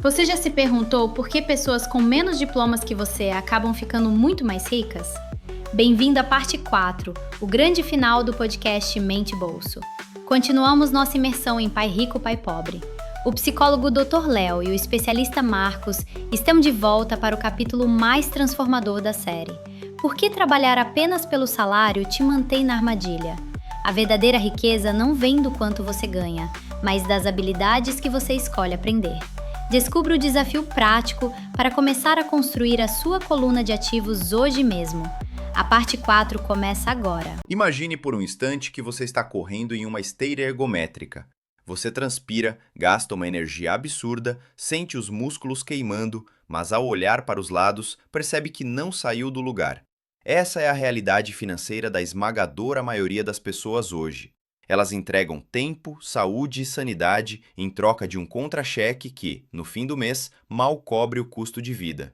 Você já se perguntou por que pessoas com menos diplomas que você acabam ficando muito mais ricas? Bem-vindo à parte 4, o grande final do podcast Mente Bolso. Continuamos nossa imersão em Pai Rico, Pai Pobre. O psicólogo Dr. Léo e o especialista Marcos estão de volta para o capítulo mais transformador da série. Por que trabalhar apenas pelo salário te mantém na armadilha? A verdadeira riqueza não vem do quanto você ganha, mas das habilidades que você escolhe aprender. Descubra o desafio prático para começar a construir a sua coluna de ativos hoje mesmo. A parte 4 começa agora. Imagine por um instante que você está correndo em uma esteira ergométrica. Você transpira, gasta uma energia absurda, sente os músculos queimando, mas ao olhar para os lados, percebe que não saiu do lugar. Essa é a realidade financeira da esmagadora maioria das pessoas hoje. Elas entregam tempo, saúde e sanidade em troca de um contra-cheque que, no fim do mês, mal cobre o custo de vida.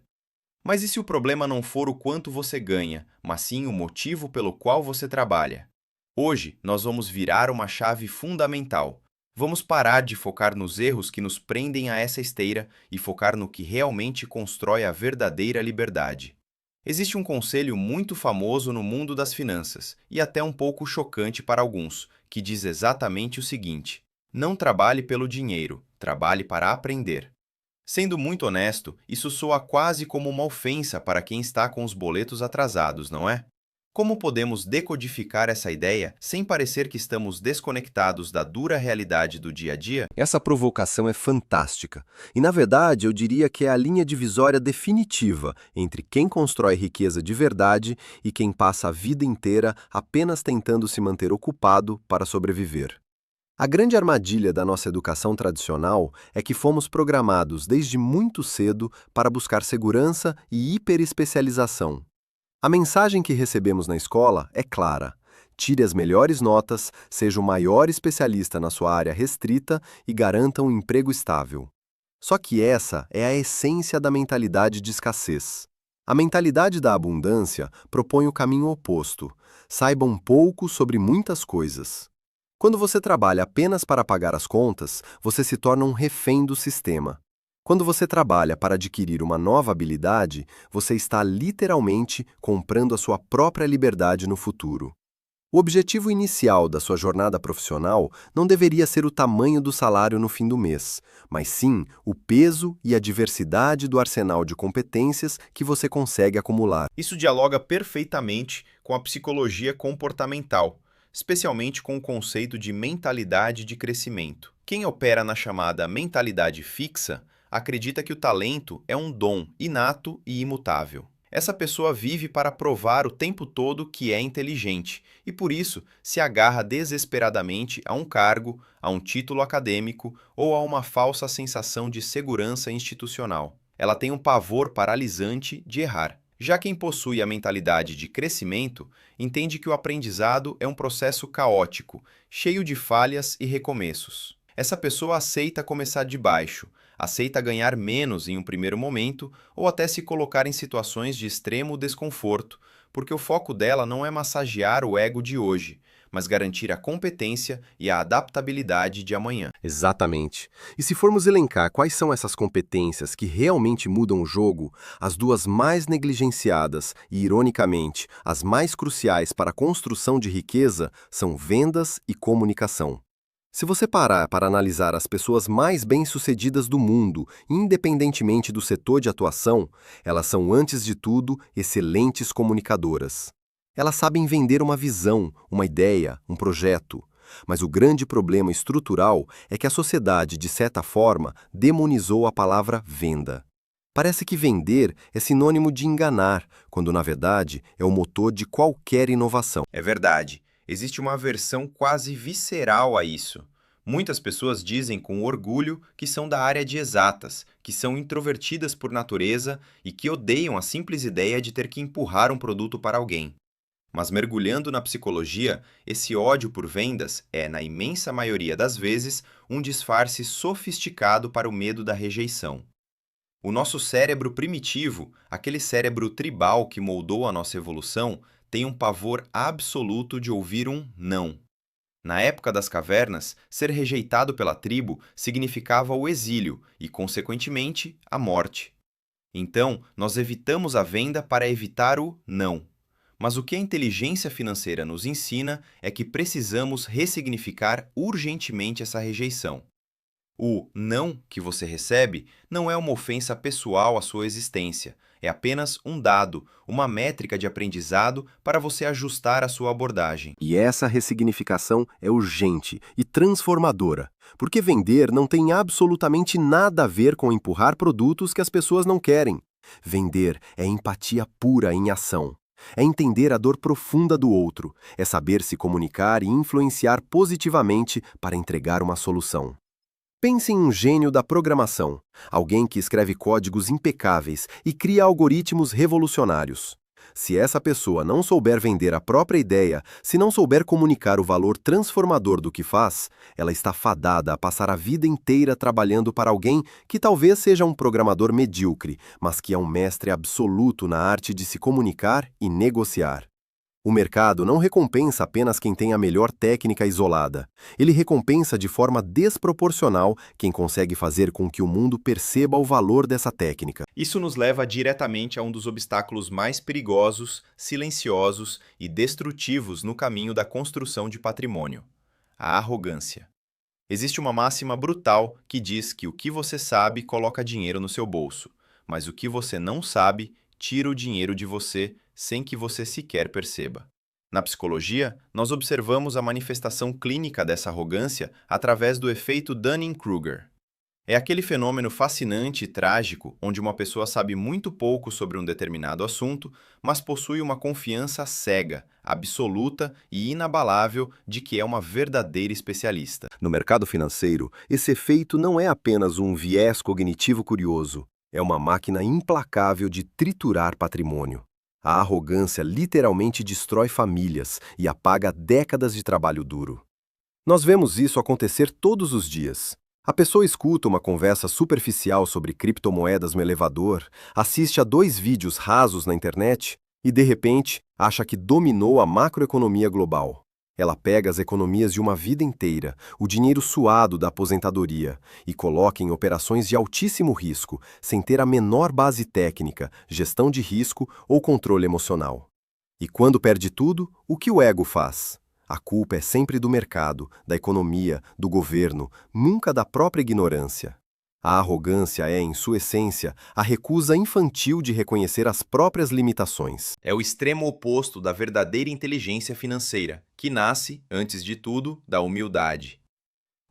Mas e se o problema não for o quanto você ganha, mas sim o motivo pelo qual você trabalha? Hoje, nós vamos virar uma chave fundamental. Vamos parar de focar nos erros que nos prendem a essa esteira e focar no que realmente constrói a verdadeira liberdade. Existe um conselho muito famoso no mundo das finanças, e até um pouco chocante para alguns, que diz exatamente o seguinte: não trabalhe pelo dinheiro, trabalhe para aprender. Sendo muito honesto, isso soa quase como uma ofensa para quem está com os boletos atrasados, não é? Como podemos decodificar essa ideia sem parecer que estamos desconectados da dura realidade do dia a dia? Essa provocação é fantástica. E, na verdade, eu diria que é a linha divisória definitiva entre quem constrói riqueza de verdade e quem passa a vida inteira apenas tentando se manter ocupado para sobreviver. A grande armadilha da nossa educação tradicional é que fomos programados desde muito cedo para buscar segurança e hiperespecialização. A mensagem que recebemos na escola é clara: tire as melhores notas, seja o maior especialista na sua área restrita e garanta um emprego estável. Só que essa é a essência da mentalidade de escassez. A mentalidade da abundância propõe o caminho oposto: saiba um pouco sobre muitas coisas. Quando você trabalha apenas para pagar as contas, você se torna um refém do sistema. Quando você trabalha para adquirir uma nova habilidade, você está literalmente comprando a sua própria liberdade no futuro. O objetivo inicial da sua jornada profissional não deveria ser o tamanho do salário no fim do mês, mas sim o peso e a diversidade do arsenal de competências que você consegue acumular. Isso dialoga perfeitamente com a psicologia comportamental, especialmente com o conceito de mentalidade de crescimento. Quem opera na chamada mentalidade fixa acredita que o talento é um dom inato e imutável. Essa pessoa vive para provar o tempo todo que é inteligente e, por isso, se agarra desesperadamente a um cargo, a um título acadêmico ou a uma falsa sensação de segurança institucional. Ela tem um pavor paralisante de errar. Já quem possui a mentalidade de crescimento entende que o aprendizado é um processo caótico, cheio de falhas e recomeços. Essa pessoa aceita começar de baixo, aceita ganhar menos em um primeiro momento ou até se colocar em situações de extremo desconforto, porque o foco dela não é massagear o ego de hoje, mas garantir a competência e a adaptabilidade de amanhã. Exatamente. E se formos elencar quais são essas competências que realmente mudam o jogo, as duas mais negligenciadas e, ironicamente, as mais cruciais para a construção de riqueza são vendas e comunicação. Se você parar para analisar as pessoas mais bem-sucedidas do mundo, independentemente do setor de atuação, elas são, antes de tudo, excelentes comunicadoras. Elas sabem vender uma visão, uma ideia, um projeto. Mas o grande problema estrutural é que a sociedade, de certa forma, demonizou a palavra venda. Parece que vender é sinônimo de enganar, quando, na verdade, é o motor de qualquer inovação. É verdade. Existe uma aversão quase visceral a isso. Muitas pessoas dizem com orgulho que são da área de exatas, que são introvertidas por natureza e que odeiam a simples ideia de ter que empurrar um produto para alguém. Mas mergulhando na psicologia, esse ódio por vendas é, na imensa maioria das vezes, um disfarce sofisticado para o medo da rejeição. O nosso cérebro primitivo, aquele cérebro tribal que moldou a nossa evolução, tem um pavor absoluto de ouvir um não. Na época das cavernas, ser rejeitado pela tribo significava o exílio e, consequentemente, a morte. Então, nós evitamos a venda para evitar o não. Mas o que a inteligência financeira nos ensina é que precisamos ressignificar urgentemente essa rejeição. O não que você recebe não é uma ofensa pessoal à sua existência, é apenas um dado, uma métrica de aprendizado para você ajustar a sua abordagem. E essa ressignificação é urgente e transformadora, porque vender não tem absolutamente nada a ver com empurrar produtos que as pessoas não querem. Vender é empatia pura em ação. É entender a dor profunda do outro, é saber se comunicar e influenciar positivamente para entregar uma solução. Pense em um gênio da programação, alguém que escreve códigos impecáveis e cria algoritmos revolucionários. Se essa pessoa não souber vender a própria ideia, se não souber comunicar o valor transformador do que faz, ela está fadada a passar a vida inteira trabalhando para alguém que talvez seja um programador medíocre, mas que é um mestre absoluto na arte de se comunicar e negociar. O mercado não recompensa apenas quem tem a melhor técnica isolada. Ele recompensa de forma desproporcional quem consegue fazer com que o mundo perceba o valor dessa técnica. Isso nos leva diretamente a um dos obstáculos mais perigosos, silenciosos e destrutivos no caminho da construção de patrimônio: a arrogância. Existe uma máxima brutal que diz que o que você sabe coloca dinheiro no seu bolso, mas o que você não sabe tira o dinheiro de você sem que você sequer perceba. Na psicologia, nós observamos a manifestação clínica dessa arrogância através do efeito Dunning-Kruger. É aquele fenômeno fascinante e trágico onde uma pessoa sabe muito pouco sobre um determinado assunto, mas possui uma confiança cega, absoluta e inabalável de que é uma verdadeira especialista. No mercado financeiro, esse efeito não é apenas um viés cognitivo curioso, é uma máquina implacável de triturar patrimônio. A arrogância literalmente destrói famílias e apaga décadas de trabalho duro. Nós vemos isso acontecer todos os dias. A pessoa escuta uma conversa superficial sobre criptomoedas no elevador, assiste a 2 vídeos rasos na internet e, de repente, acha que dominou a macroeconomia global. Ela pega as economias de uma vida inteira, o dinheiro suado da aposentadoria, e coloca em operações de altíssimo risco, sem ter a menor base técnica, gestão de risco ou controle emocional. E quando perde tudo, o que o ego faz? A culpa é sempre do mercado, da economia, do governo, nunca da própria ignorância. A arrogância é, em sua essência, a recusa infantil de reconhecer as próprias limitações. É o extremo oposto da verdadeira inteligência financeira, que nasce, antes de tudo, da humildade.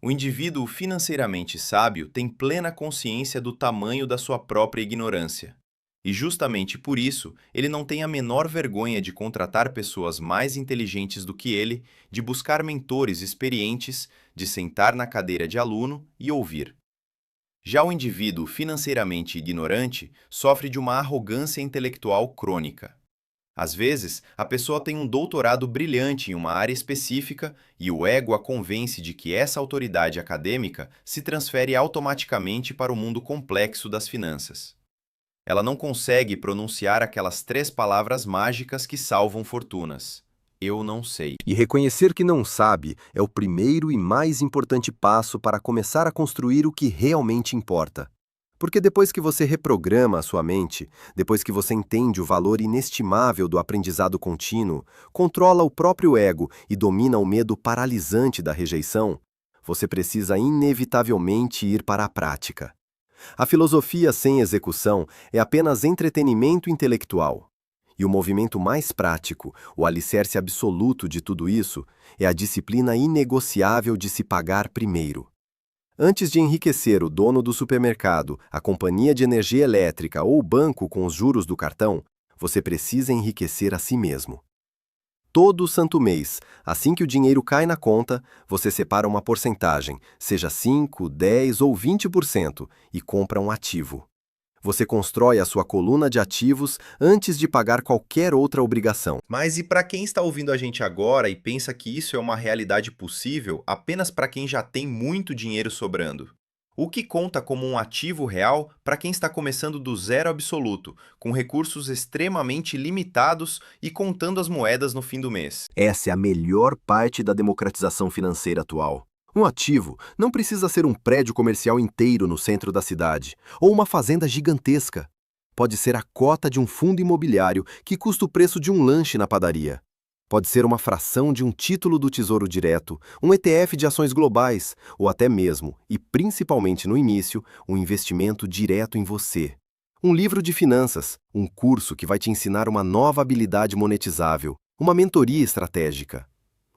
O indivíduo financeiramente sábio tem plena consciência do tamanho da sua própria ignorância. E justamente por isso, ele não tem a menor vergonha de contratar pessoas mais inteligentes do que ele, de buscar mentores experientes, de sentar na cadeira de aluno e ouvir. Já o indivíduo financeiramente ignorante sofre de uma arrogância intelectual crônica. Às vezes, a pessoa tem um doutorado brilhante em uma área específica e o ego a convence de que essa autoridade acadêmica se transfere automaticamente para o mundo complexo das finanças. Ela não consegue pronunciar aquelas 3 palavras mágicas que salvam fortunas. Eu não sei. E reconhecer que não sabe é o primeiro e mais importante passo para começar a construir o que realmente importa. Porque depois que você reprograma a sua mente, depois que você entende o valor inestimável do aprendizado contínuo, controla o próprio ego e domina o medo paralisante da rejeição, você precisa inevitavelmente ir para a prática. A filosofia sem execução é apenas entretenimento intelectual. E o movimento mais prático, o alicerce absoluto de tudo isso, é a disciplina inegociável de se pagar primeiro. Antes de enriquecer o dono do supermercado, a companhia de energia elétrica ou o banco com os juros do cartão, você precisa enriquecer a si mesmo. Todo santo mês, assim que o dinheiro cai na conta, você separa uma porcentagem, seja 5, 10 ou 20%, e compra um ativo. Você constrói a sua coluna de ativos antes de pagar qualquer outra obrigação. Mas e para quem está ouvindo a gente agora e pensa que isso é uma realidade possível apenas para quem já tem muito dinheiro sobrando? O que conta como um ativo real para quem está começando do zero absoluto, com recursos extremamente limitados e contando as moedas no fim do mês. Essa é a melhor parte da democratização financeira atual. Um ativo não precisa ser um prédio comercial inteiro no centro da cidade, ou uma fazenda gigantesca. Pode ser a cota de um fundo imobiliário que custa o preço de um lanche na padaria. Pode ser uma fração de um título do Tesouro Direto, um ETF de ações globais, ou até mesmo, e principalmente no início, um investimento direto em você. Um livro de finanças, um curso que vai te ensinar uma nova habilidade monetizável, uma mentoria estratégica.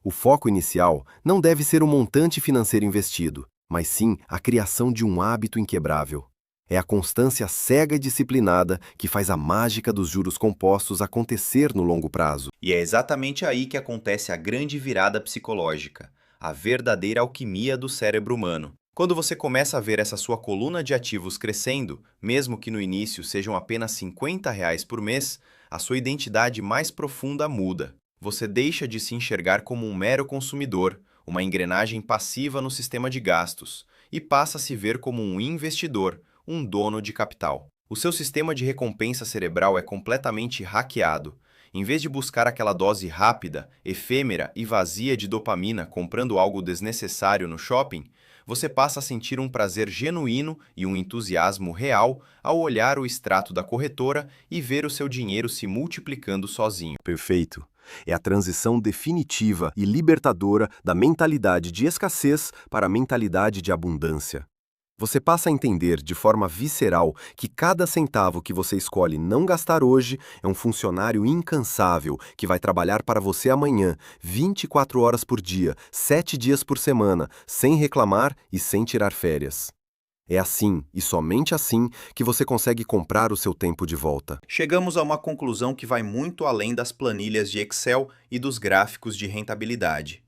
O foco inicial não deve ser o montante financeiro investido, mas sim a criação de um hábito inquebrável. É a constância cega e disciplinada que faz a mágica dos juros compostos acontecer no longo prazo. E é exatamente aí que acontece a grande virada psicológica, a verdadeira alquimia do cérebro humano. Quando você começa a ver essa sua coluna de ativos crescendo, mesmo que no início sejam apenas R$ 50 por mês, a sua identidade mais profunda muda. Você deixa de se enxergar como um mero consumidor, uma engrenagem passiva no sistema de gastos, e passa a se ver como um investidor, um dono de capital. O seu sistema de recompensa cerebral é completamente hackeado. Em vez de buscar aquela dose rápida, efêmera e vazia de dopamina comprando algo desnecessário no shopping, você passa a sentir um prazer genuíno e um entusiasmo real ao olhar o extrato da corretora e ver o seu dinheiro se multiplicando sozinho. Perfeito. É a transição definitiva e libertadora da mentalidade de escassez para a mentalidade de abundância. Você passa a entender de forma visceral que cada centavo que você escolhe não gastar hoje é um funcionário incansável que vai trabalhar para você amanhã, 24 horas por dia, 7 dias por semana, sem reclamar e sem tirar férias. É assim, e somente assim, que você consegue comprar o seu tempo de volta. Chegamos a uma conclusão que vai muito além das planilhas de Excel e dos gráficos de rentabilidade.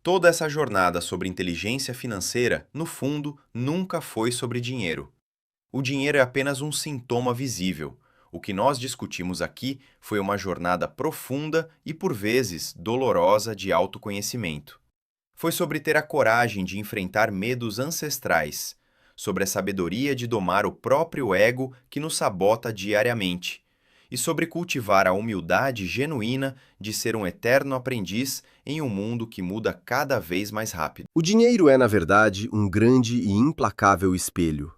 Toda essa jornada sobre inteligência financeira, no fundo, nunca foi sobre dinheiro. O dinheiro é apenas um sintoma visível. O que nós discutimos aqui foi uma jornada profunda e, por vezes, dolorosa de autoconhecimento. Foi sobre ter a coragem de enfrentar medos ancestrais, sobre a sabedoria de domar o próprio ego que nos sabota diariamente, e sobre cultivar a humildade genuína de ser um eterno aprendiz em um mundo que muda cada vez mais rápido. O dinheiro é, na verdade, um grande e implacável espelho.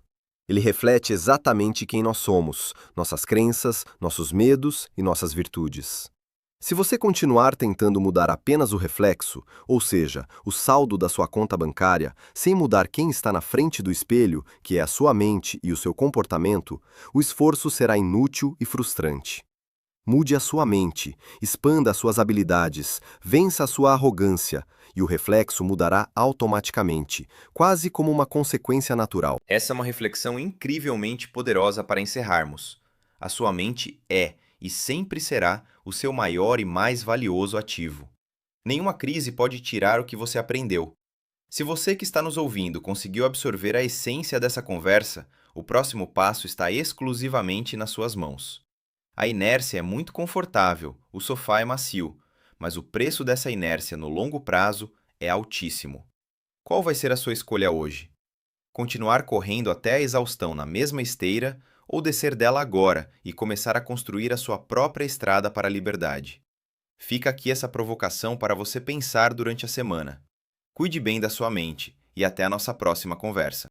Ele reflete exatamente quem nós somos, nossas crenças, nossos medos e nossas virtudes. Se você continuar tentando mudar apenas o reflexo, ou seja, o saldo da sua conta bancária, sem mudar quem está na frente do espelho, que é a sua mente e o seu comportamento, o esforço será inútil e frustrante. Mude a sua mente, expanda as suas habilidades, vença a sua arrogância, e o reflexo mudará automaticamente, quase como uma consequência natural. Essa é uma reflexão incrivelmente poderosa para encerrarmos. A sua mente é e sempre será o seu maior e mais valioso ativo. Nenhuma crise pode tirar o que você aprendeu. Se você que está nos ouvindo conseguiu absorver a essência dessa conversa, o próximo passo está exclusivamente nas suas mãos. A inércia é muito confortável, o sofá é macio, mas o preço dessa inércia no longo prazo é altíssimo. Qual vai ser a sua escolha hoje? Continuar correndo até a exaustão na mesma esteira ou descer dela agora e começar a construir a sua própria estrada para a liberdade? Fica aqui essa provocação para você pensar durante a semana. Cuide bem da sua mente e até a nossa próxima conversa.